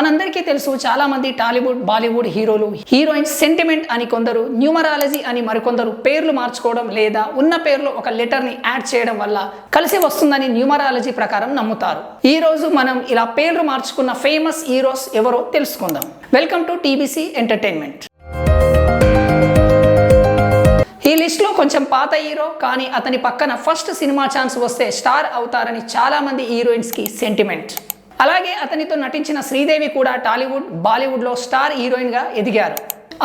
మనందరికీ తెలుసు చాలా మంది టాలీవుడ్ బాలీవుడ్ హీరోలు హీరోయిన్స్ సెంటిమెంట్ అని కొందరు, న్యూమరాలజీ అని మరికొందరు పేర్లు మార్చుకోవడం లేదా ఉన్న పేర్లో ఒక లెటర్ ని యాడ్ చేయడం వల్ల కలిసి వస్తుందని న్యూమరాలజీ ప్రకారం నమ్ముతారు. ఈ రోజు మనం ఇలా పేర్లు మార్చుకున్న ఫేమస్ హీరోస్ ఎవరో తెలుసుకుందాం. Welcome to TBC entertainment. ఈ లిస్ట్ లో కొంచెం పాత హీరో, కానీ అతని పక్కన ఫస్ట్ సినిమా ఛాన్స్ వస్తే స్టార్ అవుతారని చాలా మంది హీరోయిన్స్ కి సెంటిమెంట్. అలాగే అతనితో నటించిన శ్రీదేవి కూడా టాలీవుడ్ బాలీవుడ్ లో స్టార్ హీరోయిన్ గా ఎదిగారు.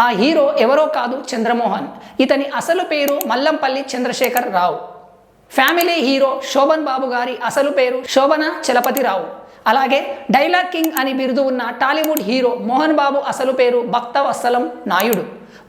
ఆ హీరో ఎవరో కాదు, చంద్రమోహన్. ఇతని అసలు పేరు మల్లంపల్లి చంద్రశేఖర్ రావు. ఫ్యామిలీ హీరో శోభన్ బాబు గారి అసలు పేరు శోభన చలపతిరావు. అలాగే డైలాగ్ కింగ్ అని బిరుదు ఉన్న టాలీవుడ్ హీరో మోహన్ బాబు అసలు పేరు భక్తవత్సలం నాయుడు.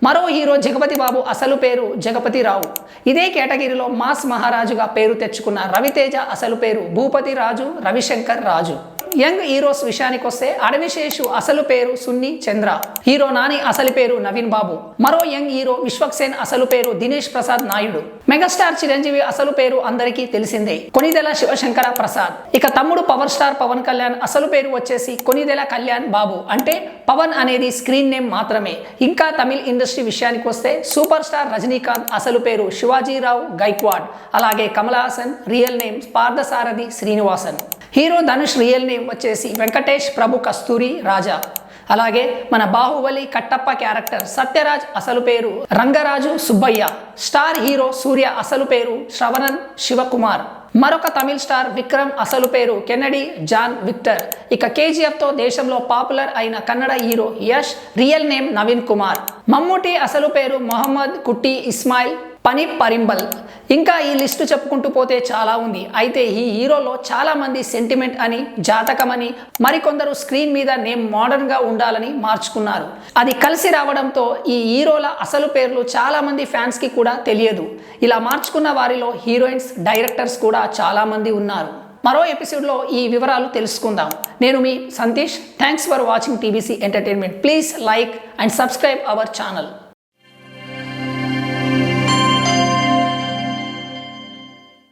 మరో హీరో జగపతి బాబు అసలు పేరు జగపతిరావు. ఇదే కేటగిరీలో మాస్ మహారాజుగా పేరు తెచ్చుకున్న రవితేజ అసలు పేరు భూపతి రాజు రవిశంకర్ రాజు. యంగ్ హీరోస్ విషయానికి వస్తే అడవిశేషు అసలు పేరు సున్ని చంద్ర. హీరో నాని అసలు పేరు నవీన్ బాబు. మరో యంగ్ హీరో విశ్వక్సేన్ అసలు పేరు దినేష్ ప్రసాద్ నాయుడు. మెగాస్టార్ చిరంజీవి అసలు పేరు అందరికీ తెలిసిందే, కొనిదెల శివశంకర ప్రసాద్. ఇక తమ్ముడు పవర్ స్టార్ పవన్ కళ్యాణ్ అసలు పేరు వచ్చేసి కొనిదెల కళ్యాణ్ బాబు. అంటే పవన్ అనేది స్క్రీన్ నేమ్ మాత్రమే. ఇంకా తమిళ ఇండస్ట్రీ విషయానికి వస్తే సూపర్ స్టార్ రజనీకాంత్ అసలు పేరు శివాజీరావు గైక్వాడ్. అలాగే Kamal Haasan real name Parthasarathy Srinivasan. Hero Dhanush real name వచ్చేసి వెంకటేష్ ప్రభు కస్తూరి రాజా. అలాగే మన బాహుబలి కట్టప్ప క్యారెక్టర్ సత్యరాజ్ అసలు పేరు రంగరాజు సుబ్బయ్య. స్టార్ హీరో సూర్య అసలు పేరు శ్రవణన్ శివకుమార్. మరొక తమిళ స్టార్ విక్రమ్ అసలు పేరు కెన్నడీ జాన్ విక్టర్. ఇక కేజీఎఫ్ తో దేశంలో పాపులర్ అయిన Kannada hero Yash real name Naveen Kumar. Mammootty అసలు పేరు మొహమ్మద్ కుట్టి ఇస్మాయిల్ పని పరిబల్. ఇంకా ఈ లిస్టు చెప్పుకుంటూ పోతే చాలా ఉంది. అయితే ఈ హీరోలో చాలా మంది సెంటిమెంట్ అని, జాతకం అని, మరికొందరు స్క్రీన్ మీద నేమ్ మోడర్న్ గా ఉండాలని మార్చుకున్నారు. అది కలిసి రావడంతో ఈ హీరోల అసలు పేర్లు చాలా మంది ఫ్యాన్స్ కి కూడా తెలియదు. ఇలా మార్చుకున్న వారిలో హీరోయిన్స్, డైరెక్టర్స్ కూడా చాలా మంది ఉన్నారు. మరో ఎపిసోడ్లో ఈ వివరాలు తెలుసుకుందాం. నేను మీ Santosh. Thanks for watching TBC entertainment. Please like and subscribe our channel.